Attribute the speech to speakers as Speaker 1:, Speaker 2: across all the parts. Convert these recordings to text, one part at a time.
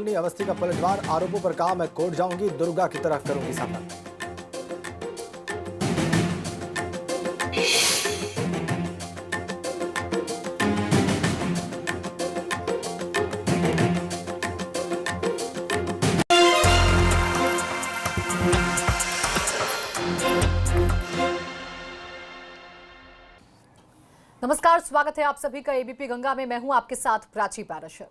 Speaker 1: मुन्नी अवस्थी का पलटवार, आरोपों पर कहा मैं कोर्ट जाऊंगी, दुर्गा की तरह करूंगी सामना।
Speaker 2: नमस्कार, स्वागत है आप सभी का एबीपी गंगा में। मैं हूं आपके साथ प्राची पारशर।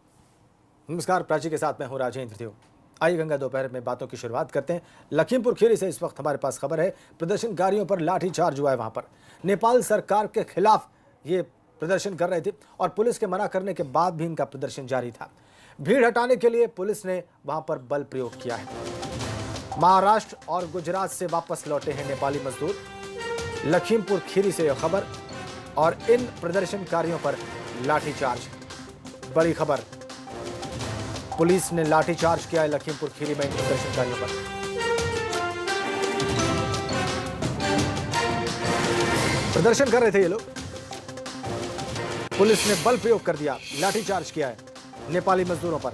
Speaker 1: नमस्कार, प्राची के साथ मैं हूं राजेंद्र देव। आइए गंगा दोपहर में बातों की शुरुआत करते हैं। लखीमपुर खीरी से इस वक्त हमारे पास खबर है, प्रदर्शनकारियों पर लाठीचार्ज हुआ है। वहां पर नेपाल सरकार के खिलाफ ये प्रदर्शन कर रहे थे और पुलिस के मना करने के बाद भी इनका प्रदर्शन जारी था। भीड़ हटाने के लिए पुलिस ने वहां पर बल प्रयोग किया है। महाराष्ट्र और गुजरात से वापस लौटे हैं नेपाली मजदूर। लखीमपुर खीरी से यह खबर, और इन प्रदर्शनकारियों पर लाठीचार्ज। बड़ी खबर, पुलिस ने लाठीचार्ज किया है लखीमपुर खीरी में इन प्रदर्शनकारियों पर। प्रदर्शन कर रहे थे ये लोग, पुलिस ने बल प्रयोग कर दिया, लाठीचार्ज किया है नेपाली मजदूरों पर।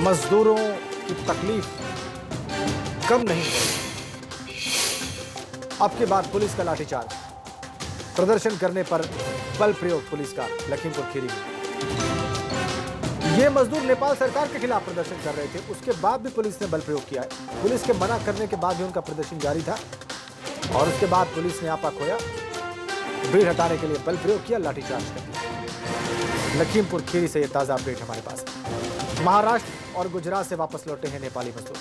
Speaker 1: मजदूरों की तकलीफ कम नहीं हुई। अब की बात पुलिस का लाठीचार्ज, प्रदर्शन करने पर बल प्रयोग पुलिस का लखीमपुर खीरी में। ये मजदूर नेपाल सरकार के खिलाफ प्रदर्शन कर रहे थे, उसके बाद भी पुलिस ने बल प्रयोग किया है। पुलिस के मना करने के बाद भी उनका प्रदर्शन जारी था और उसके बाद पुलिस ने आपा खोया, भीड़ हटाने के लिए बल प्रयोग किया, लाठीचार्ज कर दिया। लखीमपुर खीरी से ये ताजा अपडेट हमारे पास। महाराष्ट्र और गुजरात से वापस लौटे हैं नेपाली मजदूर।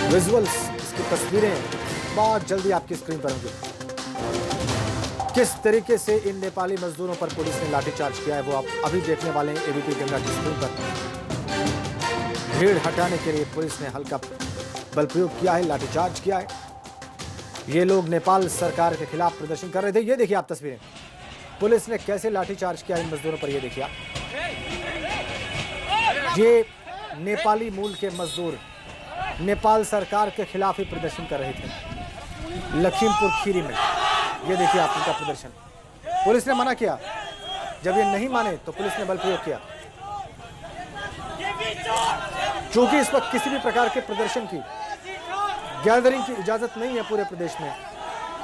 Speaker 1: विजुअल्स, इसकी तस्वीरें बहुत जल्दी आपकी स्क्रीन पर होंगी। किस तरीके से इन नेपाली मजदूरों पर पुलिस ने लाठीचार्ज किया है वो आप अभी देखने वाले हैं एबीपी गंगा की स्क्रीन पर। भीड़ हटाने के लिए पुलिस ने हल्का बल प्रयोग किया है, लाठीचार्ज किया है। ये लोग नेपाल सरकार के खिलाफ प्रदर्शन कर रहे थे। ये देखिए आप तस्वीरें, पुलिस ने कैसे लाठीचार्ज किया इन मजदूरों पर, ये देखिए आप। ये नेपाली मूल के मजदूर नेपाल सरकार के खिलाफ ही प्रदर्शन कर रहे थे लखीमपुर खीरी में। ये देखिए आप उनका प्रदर्शन। पुलिस ने मना किया, जब ये नहीं माने तो पुलिस ने बल प्रयोग किया। चूंकि इस वक्त किसी भी प्रकार के प्रदर्शन की, गैदरिंग की इजाजत नहीं है पूरे प्रदेश में,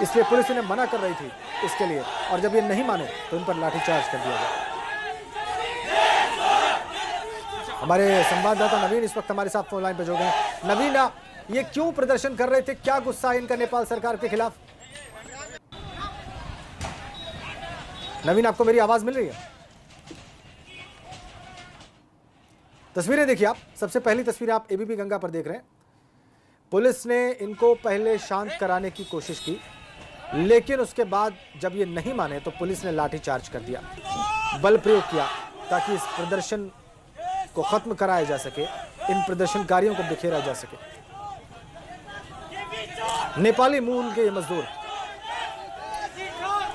Speaker 1: इसलिए पुलिस इन्हें मना कर रही थी इसके लिए, और जब ये नहीं माने तो इन पर लाठीचार्ज कर दिया गया। हमारे संवाददाता नवीन इस वक्त हमारे साथ फोन लाइन पर जुड़ गए। नवीन, ये क्यों प्रदर्शन कर रहे थे, क्या गुस्सा है इनका नेपाल सरकार के खिलाफ? नवीन, आपको मेरी आवाज मिल रही है? तस्वीरें देखिए आप। सबसे पहली तस्वीरें आप एबीपी गंगा पर देख रहे हैं। पुलिस ने इनको पहले शांत कराने की कोशिश की, लेकिन उसके बाद जब ये नहीं माने तो पुलिस ने लाठीचार्ज कर दिया, बल प्रयोग किया ताकि इस प्रदर्शन को खत्म कराया जा सके, इन प्रदर्शनकारियों को बिखेरा जा सके। नेपाली मूल के ये मजदूर,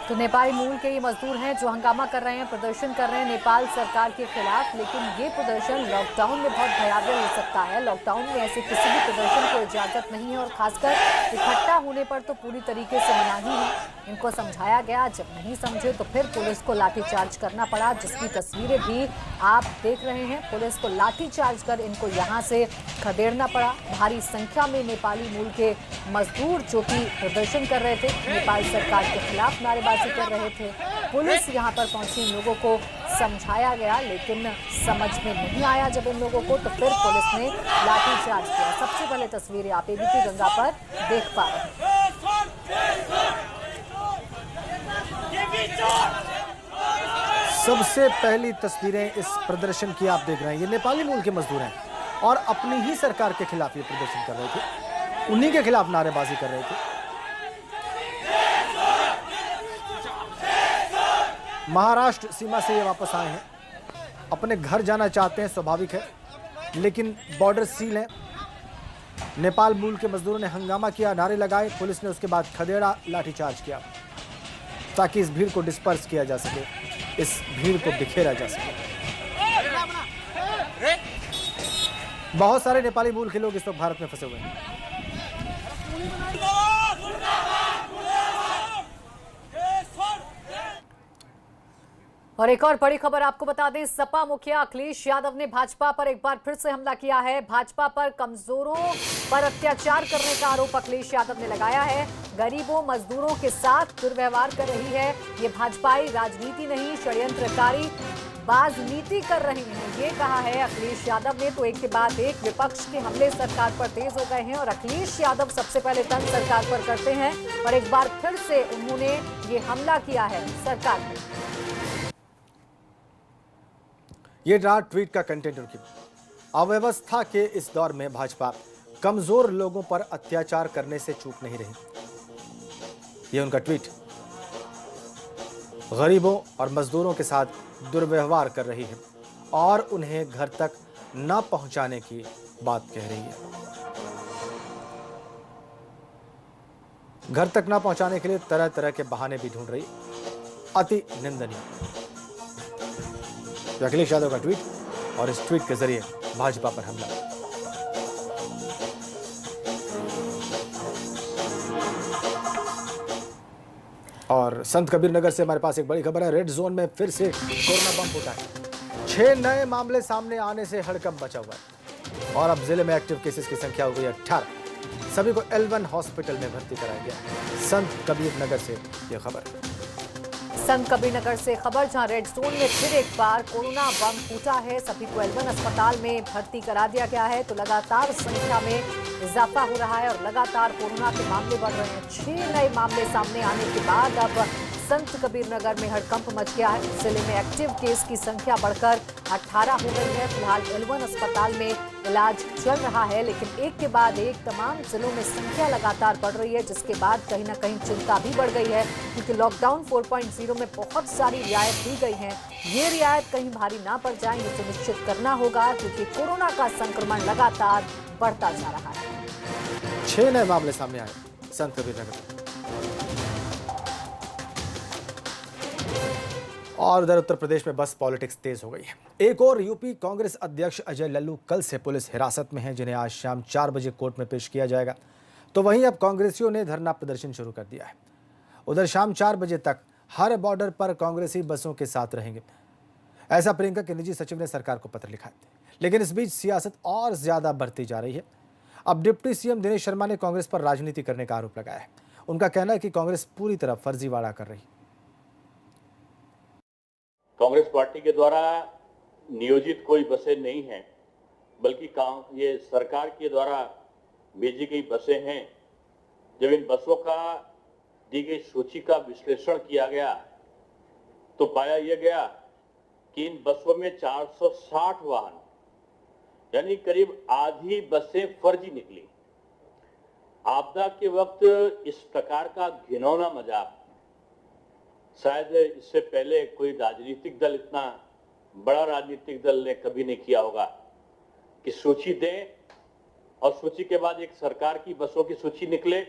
Speaker 2: तो नेपाली मूल के ये मजदूर हैं जो हंगामा कर रहे हैं, प्रदर्शन कर रहे हैं नेपाल सरकार के खिलाफ। लेकिन ये प्रदर्शन लॉकडाउन में बहुत भयावह हो सकता है। लॉकडाउन में ऐसे किसी भी प्रदर्शन को इजाजत नहीं है और खासकर इकट्ठा होने पर तो पूरी तरीके से मनाही है। इनको समझाया गया, जब नहीं समझे तो फिर पुलिस को लाठीचार्ज करना पड़ा, जिसकी तस्वीरें भी आप देख रहे हैं। पुलिस को लाठीचार्ज कर इनको यहाँ से खदेड़ना पड़ा। भारी संख्या में नेपाली मूल के मजदूर जो कि प्रदर्शन कर रहे थे, नेपाल सरकार के खिलाफ नारेबाजी कर रहे थे। पुलिस यहाँ पर पहुंची, इन लोगों को समझाया गया, लेकिन समझ में नहीं आया जब इन लोगों को, तो फिर पुलिस ने लाठीचार्ज किया। सबसे पहले तस्वीरें आप एबीपी गंगा पर देख पा रहे हैं।
Speaker 1: सबसे पहली तस्वीरें इस प्रदर्शन की आप देख रहे हैं। ये नेपाली मूल के मजदूर हैं और अपनी ही सरकार के खिलाफ ये प्रदर्शन कर रहे थे, उन्हीं के खिलाफ नारेबाजी कर रहे थे। महाराष्ट्र सीमा से ये वापस आए हैं, अपने घर जाना चाहते हैं, स्वाभाविक है, लेकिन बॉर्डर सील है। नेपाल मूल के मजदूरों ने हंगामा किया, नारे लगाए, पुलिस ने उसके बाद खदेड़ा, लाठीचार्ज किया ताकि इस भीड़ को डिस्पर्स किया जा सके, इस भीड़ को बिखेरा जा सके। बहुत सारे नेपाली मूल के लोग इस वक्त भारत में फंसे हुए हैं।
Speaker 2: और एक और बड़ी खबर आपको बता दें, सपा मुखिया अखिलेश यादव ने भाजपा पर एक बार फिर से हमला किया है। भाजपा पर कमजोरों पर अत्याचार करने का आरोप अखिलेश यादव ने लगाया है। गरीबों मजदूरों के साथ दुर्व्यवहार कर रही है। ये भाजपाई राजनीति नहीं, षड्यंत्रकारी बाजनीति कर रही है, ये कहा है अखिलेश यादव ने। तो एक के बाद एक विपक्ष के हमले सरकार पर तेज हो गए हैं और अखिलेश यादव सबसे पहले तंज सरकार पर करते हैं और एक बार फिर से उन्होंने ये हमला किया है सरकार पर।
Speaker 1: ये रहा ट्वीट का कंटेंट उनकी। अव्यवस्था के इस दौर में भाजपा कमजोर लोगों पर अत्याचार करने से चूक नहीं रही। ये उनका ट्वीट। गरीबों और मजदूरों के साथ दुर्व्यवहार कर रही है और उन्हें घर तक न पहुंचाने की बात कह रही है। घर तक न पहुंचाने के लिए तरह तरह के बहाने भी ढूंढ रही। अति निंदनीय। अखिलेश यादव का ट्वीट और इस ट्वीट के जरिए भाजपा पर हमला। और संत कबीर नगर से हमारे पास एक बड़ी खबर है। रेड जोन में फिर से कोरोना बम फूटा है। 6 नए मामले सामने आने से हड़कंप मचा हुआ है और अब जिले में एक्टिव केसेस की संख्या हो गई 18। सभी को L1 हॉस्पिटल में भर्ती कराया गया है। संत कबीर नगर से यह खबर।
Speaker 2: संत कबीर नगर से खबर, जहां रेड जोन में फिर एक बार कोरोना बम फूटा है। सभी को L1 अस्पताल में भर्ती करा दिया गया है। तो लगातार संख्या में इजाफा हो रहा है और लगातार कोरोना के मामले बढ़ रहे हैं। 6 नए मामले सामने आने के बाद अब संत कबीर नगर में हड़कंप मच गया है। जिले में एक्टिव केस की संख्या बढ़कर 18 हो गई है। फिलहाल L1 अस्पताल में इलाज चल रहा है, लेकिन एक के बाद एक तमाम जिलों में संख्या लगातार बढ़ रही है, जिसके बाद कहीं ना कहीं चिंता भी बढ़ गई है, क्योंकि लॉकडाउन 4.0 में बहुत सारी रियायत दी गई हैं। ये रियायत कहीं भारी ना पड़ जाए, ये सुनिश्चित करना होगा, क्योंकि कोरोना का संक्रमण लगातार बढ़ता जा रहा है।
Speaker 1: 6 नए मामले सामने आए संत कबीर नगर। और उधर उत्तर प्रदेश में बस पॉलिटिक्स तेज हो गई है। एक और यूपी कांग्रेस अध्यक्ष अजय लल्लू कल से पुलिस हिरासत में हैं, जिन्हें आज शाम 4 बजे कोर्ट में पेश किया जाएगा। तो वहीं अब कांग्रेसियों ने धरना प्रदर्शन शुरू कर दिया है। उधर शाम 4 बजे तक हर बॉर्डर पर कांग्रेसी बसों के साथ रहेंगे, ऐसा प्रियंका के निजी सचिव ने सरकार को पत्र लिखा है। लेकिन इस बीच सियासत और ज्यादा बढ़ती जा रही है। अब डिप्टी सीएम दिनेश शर्मा ने कांग्रेस पर राजनीति करने का आरोप लगाया है। उनका कहना है कि कांग्रेस पूरी तरह फर्जीवाड़ा कर रही है।
Speaker 3: कांग्रेस पार्टी के द्वारा नियोजित कोई बसें नहीं हैं, बल्कि ये सरकार के द्वारा भेजी गई बसें हैं। जब इन बसों का दी गई सूची का विश्लेषण किया गया तो पाया यह गया कि इन बसों में 460 वाहन, यानी करीब आधी बसें फर्जी निकली। आपदा के वक्त इस प्रकार का घिनौना मजाक शायद इससे पहले कोई राजनीतिक दल, इतना बड़ा राजनीतिक दल ने कभी नहीं किया होगा कि सूची दें और सूची के बाद एक सरकार की बसों की सूची निकले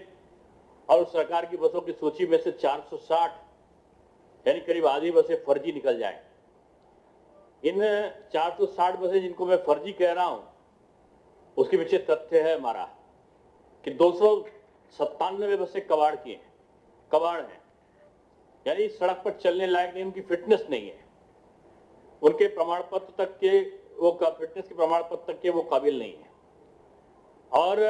Speaker 3: और उस सरकार की बसों की सूची में से 460 यानी करीब आधी बसें फर्जी निकल जाएं। इन 460 बसें जिनको मैं फर्जी कह रहा हूं, उसके पीछे तथ्य है हमारा कि 297 बसें कबाड़ हैं, यानी सड़क पर चलने लायक नहीं, उनकी फिटनेस नहीं है, उनके प्रमाण पत्र तक के वो फिटनेस के प्रमाण पत्र तक के वो काबिल नहीं है। और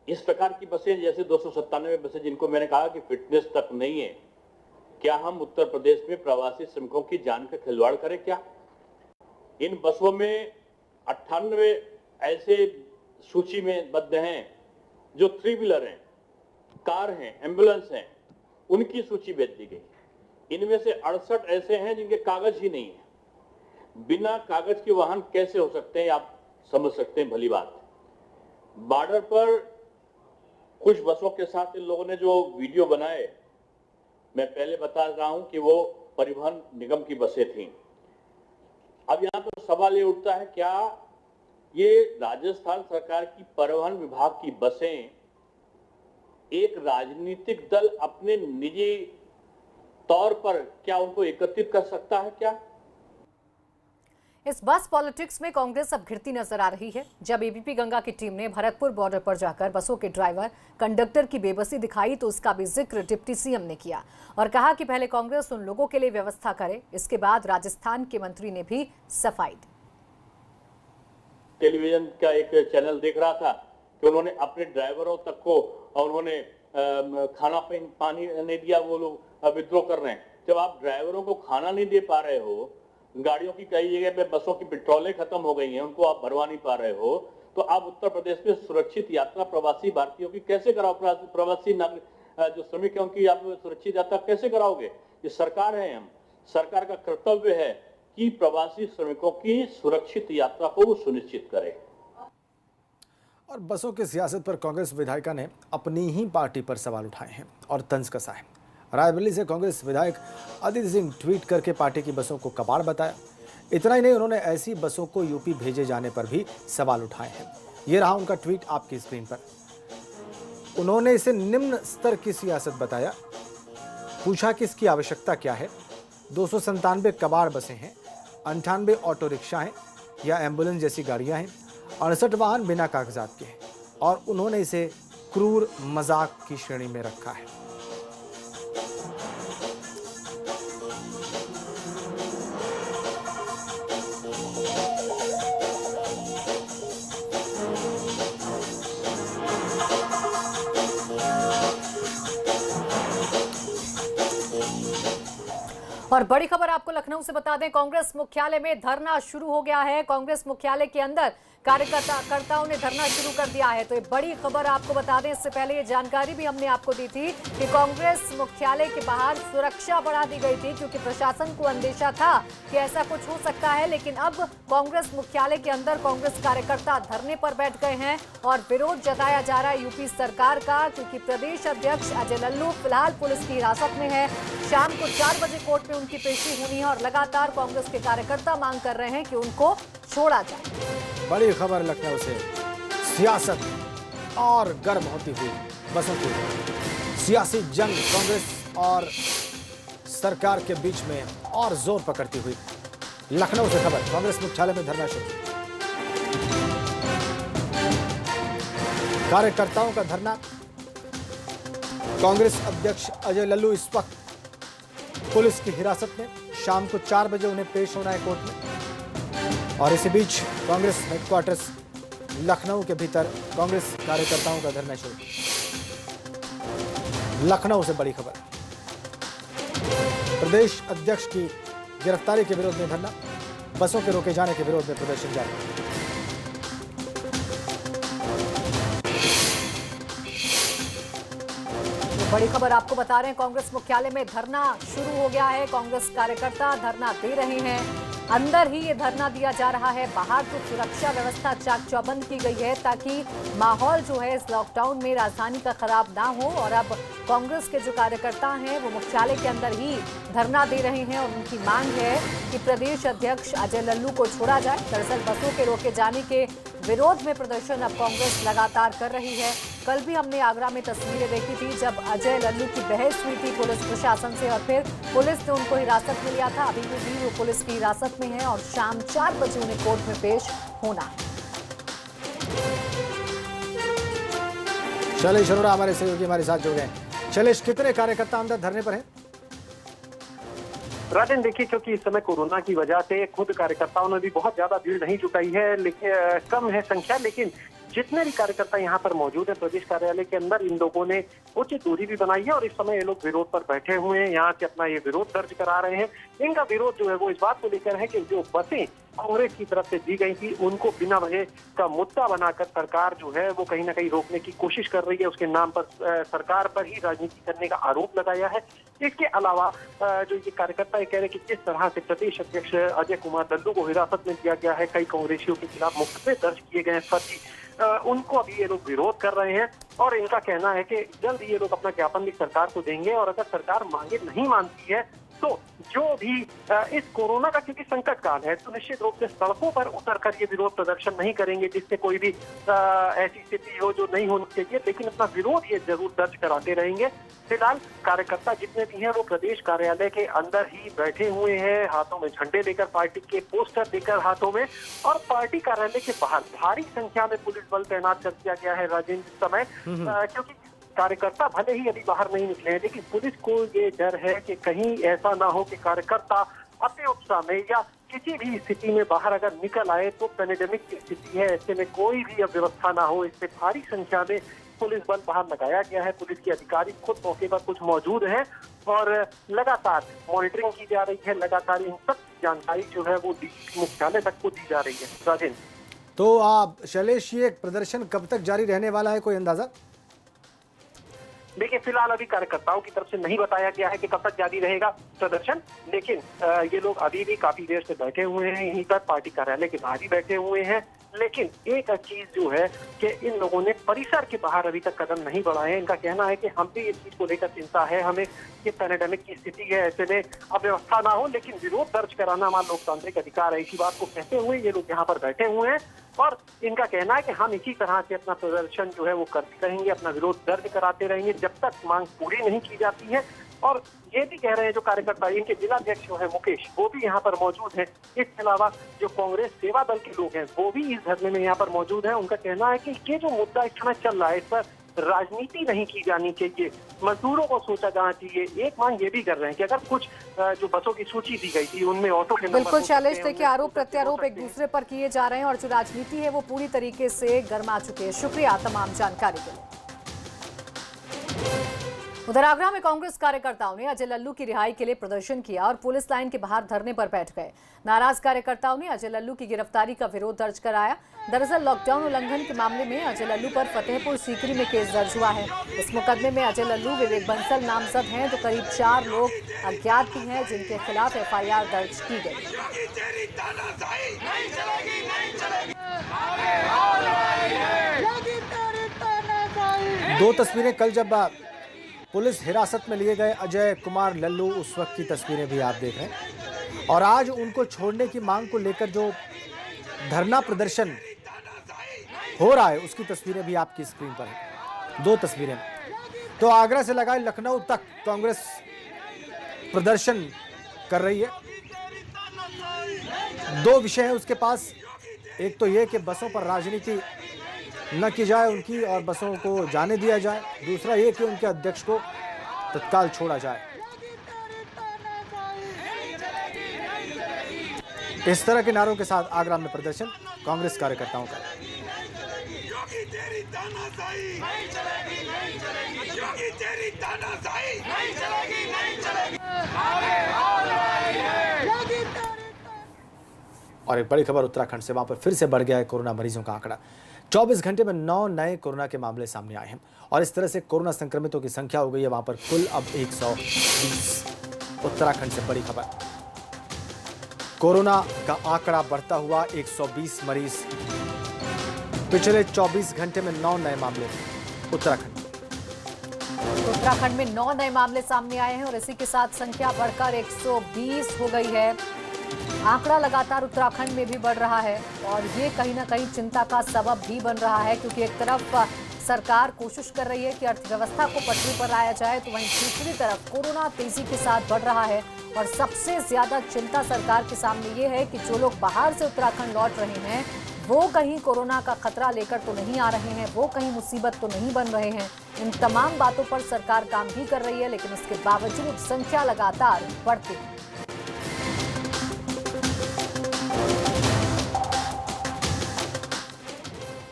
Speaker 3: इस प्रकार की बसें जैसे 297 बसें जिनको मैंने कहा कि फिटनेस तक नहीं है, क्या हम उत्तर प्रदेश में प्रवासी श्रमिकों की जान का खिलवाड़ करें क्या? इन बसों में 98 ऐसे सूची में बद्ध हैं जो 3 व्हीलर हैं, कार हैं, एम्बुलेंस हैं, उनकी सूची भेज दी गई। इनमें से 68 ऐसे हैं जिनके कागज ही नहीं है। बिना कागज के वाहन कैसे हो सकते हैं, आप समझ सकते हैं भली बात। बॉर्डर पर कुछ बसों के साथ इन लोगों ने जो वीडियो बनाए, मैं पहले बता रहा हूं कि वो परिवहन निगम की बसें थीं। अब यहां पर सवाल ये उठता है, क्या ये राजस्थान सरकार की परिवहन विभाग की बसें एक राजनीतिक दल अपने निजी तौर पर क्या उनको एकत्रित कर सकता है क्या?
Speaker 2: इस बस पॉलिटिक्स में कांग्रेस अब घिरती नजर आ रही है। जब एबीपी गंगा की टीम ने भरतपुर बॉर्डर पर जाकर बसों के ड्राइवर कंडक्टर की बेबसी दिखाई तो उसका भी जिक्र डिप्टी सीएम ने किया और कहा कि पहले कांग्रेस उन लोगों के लिए व्यवस्था करे। इसके बाद राजस्थान के मंत्री ने भी सफाई दी।
Speaker 3: टेलीविजन का एक चैनल देख रहा था कि उन्होंने अपने ड्राइवरों तक को उन्होंने खाना पानी नहीं दिया, वो लोग विद्रोह कर रहे हैं। जब आप ड्राइवरों को खाना नहीं दे पा रहे हो, गाड़ियों की कई जगह पे बसों की पेट्रोलें खत्म हो गई हैं, उनको आप भरवा नहीं पा रहे हो, तो आप उत्तर प्रदेश में सुरक्षित यात्रा प्रवासी भारतीयों की कैसे कराओ? प्रवासी नागरिक जो श्रमिक है उनकी आप सुरक्षित यात्रा कैसे कराओगे? ये सरकार है, हम सरकार का कर्तव्य है कि प्रवासी श्रमिकों की सुरक्षित यात्रा को वो सुनिश्चित करे।
Speaker 1: और बसों की सियासत पर कांग्रेस विधायिका ने अपनी ही पार्टी पर सवाल उठाए हैं और तंज कसा है। रायबरेली से कांग्रेस विधायक अदिति सिंह ट्वीट करके पार्टी की बसों को कबाड़ बताया। इतना ही नहीं, उन्होंने ऐसी बसों को यूपी भेजे जाने पर भी सवाल उठाए हैं। ये रहा उनका ट्वीट आपकी स्क्रीन पर। उन्होंने इसे निम्न स्तर की सियासत बताया। पूछा कि इसकी आवश्यकता क्या है। 297 कबाड़ बसें हैं, 98 ऑटो रिक्शा हैं या एम्बुलेंस जैसी गाड़ियां हैं, 68 वाहन बिना कागजात के हैं और उन्होंने इसे क्रूर मजाक की श्रेणी में रखा है।
Speaker 2: और बड़ी खबर आपको लखनऊ से बता दें, कांग्रेस मुख्यालय में धरना शुरू हो गया है। कांग्रेस मुख्यालय के अंदर कार्यकर्ताओं ने धरना शुरू कर दिया है। तो ये बड़ी खबर आपको बता दें, इससे पहले ये जानकारी भी हमने आपको दी थी कि कांग्रेस मुख्यालय के बाहर सुरक्षा बढ़ा दी गई थी क्योंकि प्रशासन को अंदेशा था कि ऐसा कुछ हो सकता है। लेकिन अब कांग्रेस मुख्यालय के अंदर कांग्रेस कार्यकर्ता धरने पर बैठ गए हैं और विरोध जताया जा रहा है यूपी सरकार का, क्योंकि प्रदेश अध्यक्ष अजय लल्लू फिलहाल पुलिस की हिरासत में है। शाम को 4 बजे कोर्ट में उनकी पेशी होनी है और लगातार कांग्रेस के कार्यकर्ता मांग कर रहे हैं कि उनको छोड़ा जाए।
Speaker 1: बड़ी खबर लखनऊ से, सियासत और गर्म होती हुई बसों की सियासी जंग कांग्रेस और सरकार के बीच में और जोर पकड़ती हुई। लखनऊ से खबर, कांग्रेस मुख्यालय में धरना शुरू, कार्यकर्ताओं का धरना। कांग्रेस अध्यक्ष अजय लल्लू इस वक्त पुलिस की हिरासत में, शाम को 4 बजे उन्हें पेश होना है कोर्ट में। और इसी बीच कांग्रेस हेडक्वार्टर्स लखनऊ के भीतर कांग्रेस कार्यकर्ताओं का धरना शुरू। लखनऊ से बड़ी खबर, प्रदेश अध्यक्ष की गिरफ्तारी के विरोध में धरना, बसों के रोके जाने के विरोध में प्रदर्शन जारी।
Speaker 2: बड़ी खबर आपको बता रहे हैं, कांग्रेस मुख्यालय में धरना शुरू हो गया है। कांग्रेस कार्यकर्ता धरना दे रहे हैं, अंदर ही ये धरना दिया जा रहा है। बाहर तो सुरक्षा व्यवस्था चाक चौबंद की गई है ताकि माहौल जो है इस लॉकडाउन में राजधानी का खराब ना हो। और अब कांग्रेस के जो कार्यकर्ता हैं वो मुख्यालय के अंदर ही धरना दे रहे हैं और उनकी मांग है कि प्रदेश अध्यक्ष अजय लल्लू को छोड़ा जाए। दरअसल बसों के रोके जाने के विरोध में प्रदर्शन अब कांग्रेस लगातार कर रही है। कल भी हमने आगरा में तस्वीरें देखी थी जब अजय लल्लू की बहस हुई थी पुलिस प्रशासन से और फिर पुलिस ने उनको हिरासत में लिया था। अभी भी वो पुलिस की हिरासत में है और शाम 4 बजे उन्हें कोर्ट में पेश होना है।
Speaker 1: शैलेश अरोड़ा हमारे सहयोगी हमारे साथ जुड़ गए। शैलेश, कितने कार्यकर्ता अंदर धरने पर हैं?
Speaker 4: राजन, देखिए, क्योंकि इस समय कोरोना की वजह से खुद कार्यकर्ताओं ने भी बहुत ज्यादा भीड़ नहीं जुटाई है, लेकिन कम है संख्या। लेकिन जितने भी कार्यकर्ता यहाँ पर मौजूद है प्रदेश कार्यालय के अंदर, इन लोगों ने उचित दूरी भी बनाई है और इस समय ये लोग विरोध पर बैठे हुए हैं। यहाँ से अपना ये विरोध दर्ज करा रहे हैं। इनका विरोध जो है वो इस बात को लेकर है कि जो बसें कांग्रेस की तरफ से दी गई थी उनको बिना वजह का मुद्दा बनाकर सरकार जो है वो कहीं ना कहीं रोकने की कोशिश कर रही है। उसके नाम पर सरकार पर ही राजनीति करने का आरोप लगाया है। इसके अलावा जो ये कार्यकर्ता ये कह रहे हैं कि जिस तरह से प्रदेश अध्यक्ष अजय कुमार लल्लू को हिरासत में दिया गया है, कई कांग्रेसियों के खिलाफ मुकदमे दर्ज किए गए हैं फर्जी, उनको अभी ये लोग विरोध कर रहे हैं। और इनका कहना है कि जल्द ये लोग अपना ज्ञापन भी सरकार को देंगे और अगर सरकार मांगे नहीं मानती है तो जो भी इस कोरोना का क्योंकि संकट काल है, तो निश्चित रूप से सड़कों पर उतरकर ये विरोध प्रदर्शन नहीं करेंगे, जिससे कोई भी ऐसी स्थिति हो जो नहीं होनी चाहिए, लेकिन अपना विरोध ये जरूर दर्ज कराते रहेंगे। फिलहाल कार्यकर्ता जितने भी हैं वो प्रदेश कार्यालय के अंदर ही बैठे हुए हैं, हाथों में झंडे लेकर, पार्टी के पोस्टर लेकर हाथों में, और पार्टी कार्यालय के बाहर भारी संख्या में पुलिस बल तैनात कर दिया गया है राजेंद्र इस समय, क्योंकि कार्यकर्ता भले ही अभी बाहर नहीं निकले हैं, लेकिन पुलिस को ये डर है कि कहीं ऐसा ना हो कि कार्यकर्ता अपने उत्साह में या किसी भी स्थिति में बाहर अगर निकल आए तो पैंडेमिक की स्थिति है, ऐसे में कोई भी अव्यवस्था ना हो। इससे भारी संख्या में पुलिस बल बाहर लगाया गया है। पुलिस के अधिकारी खुद मौके पर कुछ मौजूद हैं और लगातार मॉनिटरिंग की जा रही है। लगातार इन सब जानकारी जो है वो डीजीपी मुख्यालय तक को दी जा रही है। राजेंद्र,
Speaker 1: तो आप शैलेश, ये प्रदर्शन कब तक जारी रहने वाला है, कोई अंदाजा?
Speaker 4: देखिए, फिलहाल अभी कार्यकर्ताओं की तरफ से नहीं बताया गया है कि कब तक जारी रहेगा प्रदर्शन, लेकिन ये लोग अभी भी काफी देर से बैठे हुए हैं, यहीं पर पार्टी कार्यालय के बाहर ही बैठे हुए हैं। लेकिन एक चीज जो है कि इन लोगों ने परिसर के बाहर अभी तक कदम नहीं बढ़ाए। इनका कहना है कि हम भी इस चीज को लेकर चिंता है, हमें ये पैंडेमिक की स्थिति है, ऐसे में अव्यवस्था ना हो, लेकिन विरोध दर्ज कराना हमारा लोकतांत्रिक अधिकार है। इसी बात को कहते हुए ये लोग यहाँ पर बैठे हुए हैं और इनका कहना है कि हम इसी तरह से अपना प्रदर्शन जो है वो करते रहेंगे, अपना विरोध दर्ज कराते रहेंगे जब तक मांग पूरी नहीं की जाती है। और ये भी कह रहे हैं जो कार्यकर्ता, इनके जिलाध्यक्ष जो है मुकेश, वो भी यहाँ पर मौजूद है। इसके अलावा जो कांग्रेस सेवा दल के लोग हैं वो भी इस धरने में यहाँ पर मौजूद है। उनका कहना है कि ये जो मुद्दा इस समय चल रहा है, इस पर राजनीति नहीं की जानी चाहिए, मजदूरों को सोचा जाना चाहिए। एक मांग ये भी कर रहे हैं कि अगर कुछ जो बसों की सूची दी गई थी उनमें ऑटो के
Speaker 2: बिल्कुल शैलेश, देखिए आरोप प्रत्यारोप एक दूसरे पर किए जा रहे हैं और जो राजनीति है वो पूरी तरीके से गर्मा चुकी है। शुक्रिया तमाम जानकारी के लिए। उधर आगरा में कांग्रेस कार्यकर्ताओं ने अजय लल्लू की रिहाई के लिए प्रदर्शन किया और पुलिस लाइन के बाहर धरने पर बैठ गए। नाराज कार्यकर्ताओं ने अजय लल्लू की गिरफ्तारी का विरोध दर्ज कराया। दरअसल लॉकडाउन उल्लंघन के मामले में अजय लल्लू पर फतेहपुर सीकरी में केस दर्ज हुआ है। इस मुकदमे में अजय लल्लू, विवेक बंसल नामजद हैं, तो करीब 4 लोग अज्ञात भी हैं जिनके खिलाफ FIR दर्ज की गई।
Speaker 1: दो तस्वीरें कल जब पुलिस हिरासत में लिए गए अजय कुमार लल्लू, उस वक्त की तस्वीरें भी आप देख रहे हैं, और आज उनको छोड़ने की मांग को लेकर जो धरना प्रदर्शन हो रहा है उसकी तस्वीरें भी आपकी स्क्रीन पर है। दो तस्वीरें। तो आगरा से लगाए लखनऊ तक कांग्रेस प्रदर्शन कर रही है। दो विषय है उसके पास, एक तो ये कि बसों पर राजनीति न की जाए उनकी और बसों को जाने दिया जाए, दूसरा ये कि उनके अध्यक्ष को तत्काल छोड़ा जाए। इस तरह के नारों के साथ आगरा में प्रदर्शन कांग्रेस कार्यकर्ताओं का। और एक बड़ी खबर उत्तराखंड से, वहां पर फिर से बढ़ गया है कोरोना मरीजों का आंकड़ा। 24 घंटे में 9 नए कोरोना के मामले सामने आए हैं और इस तरह से कोरोना संक्रमितों की संख्या हो गई है वहां पर कुल अब 120। उत्तराखंड से बड़ी खबर, कोरोना का आंकड़ा बढ़ता हुआ 120 मरीज। पिछले 24 घंटे में 9 नए मामले
Speaker 2: उत्तराखंड में 9 नए मामले सामने आए हैं और इसी के साथ संख्या बढ़कर 120 हो गई है। आंकड़ा लगातार उत्तराखंड में भी बढ़ रहा है और ये कहीं ना कहीं चिंता का सबब भी बन रहा है, क्योंकि एक तरफ सरकार कोशिश कर रही है कि अर्थव्यवस्था को पटरी पर लाया जाए, तो वहीं दूसरी तरफ कोरोना तेजी के साथ बढ़ रहा है। और सबसे ज्यादा चिंता सरकार के सामने ये है कि जो लोग बाहर से उत्तराखंड लौट रहे हैं वो कहीं कोरोना का खतरा लेकर तो नहीं आ रहे हैं, वो कहीं मुसीबत तो नहीं बन रहे हैं। इन तमाम बातों पर सरकार काम भी कर रही है, लेकिन इसके बावजूद संख्या लगातार बढ़ती है।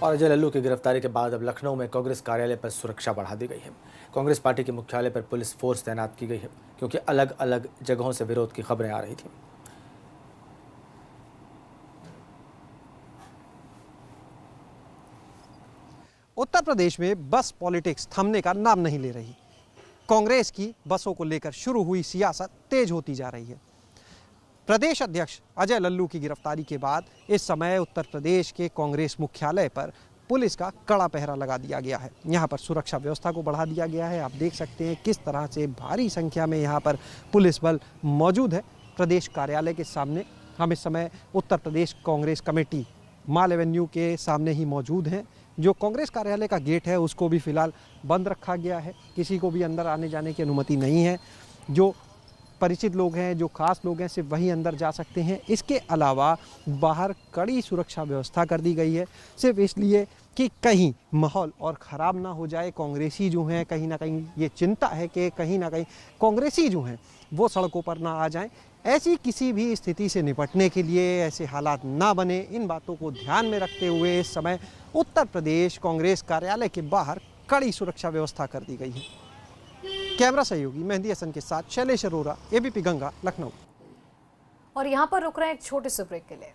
Speaker 1: और अजय लल्लू की गिरफ्तारी के बाद अब लखनऊ में कांग्रेस कार्यालय पर सुरक्षा बढ़ा दी गई है। कांग्रेस पार्टी के मुख्यालय पर पुलिस फोर्स तैनात की गई है, क्योंकि अलग अलग जगहों से विरोध की खबरें आ रही थी।
Speaker 5: उत्तर प्रदेश में बस पॉलिटिक्स थमने का नाम नहीं ले रही। कांग्रेस की बसों को लेकर शुरू हुई सियासत तेज होती जा रही है। प्रदेश अध्यक्ष अजय लल्लू की गिरफ्तारी के बाद इस समय उत्तर प्रदेश के कांग्रेस मुख्यालय पर पुलिस का कड़ा पहरा लगा दिया गया है। यहाँ पर सुरक्षा व्यवस्था को बढ़ा दिया गया है। आप देख सकते हैं किस तरह से भारी संख्या में यहाँ पर पुलिस बल मौजूद है। प्रदेश कार्यालय के सामने हम इस समय उत्तर प्रदेश कांग्रेस कमेटी माल एवेन्यू के सामने ही मौजूद हैं। जो कांग्रेस कार्यालय का गेट है उसको भी फिलहाल बंद रखा गया है, किसी को भी अंदर आने जाने की अनुमति नहीं है। जो परिचित लोग हैं, जो खास लोग हैं, सिर्फ वही अंदर जा सकते हैं। इसके अलावा बाहर कड़ी सुरक्षा व्यवस्था कर दी गई है, सिर्फ इसलिए कि कहीं माहौल और ख़राब ना हो जाए। कांग्रेसी जो हैं कहीं ना कहीं ये चिंता है कि कहीं ना कहीं कांग्रेसी जो हैं वो सड़कों पर ना आ जाएं। ऐसी किसी भी स्थिति से निपटने के लिए, ऐसे हालात ना बने, इन बातों को ध्यान में रखते हुए इस समय उत्तर प्रदेश कांग्रेस कार्यालय के बाहर कड़ी सुरक्षा व्यवस्था कर दी गई है। कैमरा सहयोगी मेहंदी हसन के साथ शैलेश अरोरा, एबीपी गंगा, लखनऊ।
Speaker 2: और यहाँ पर रुक रहे हैं एक छोटे से ब्रेक के लिए।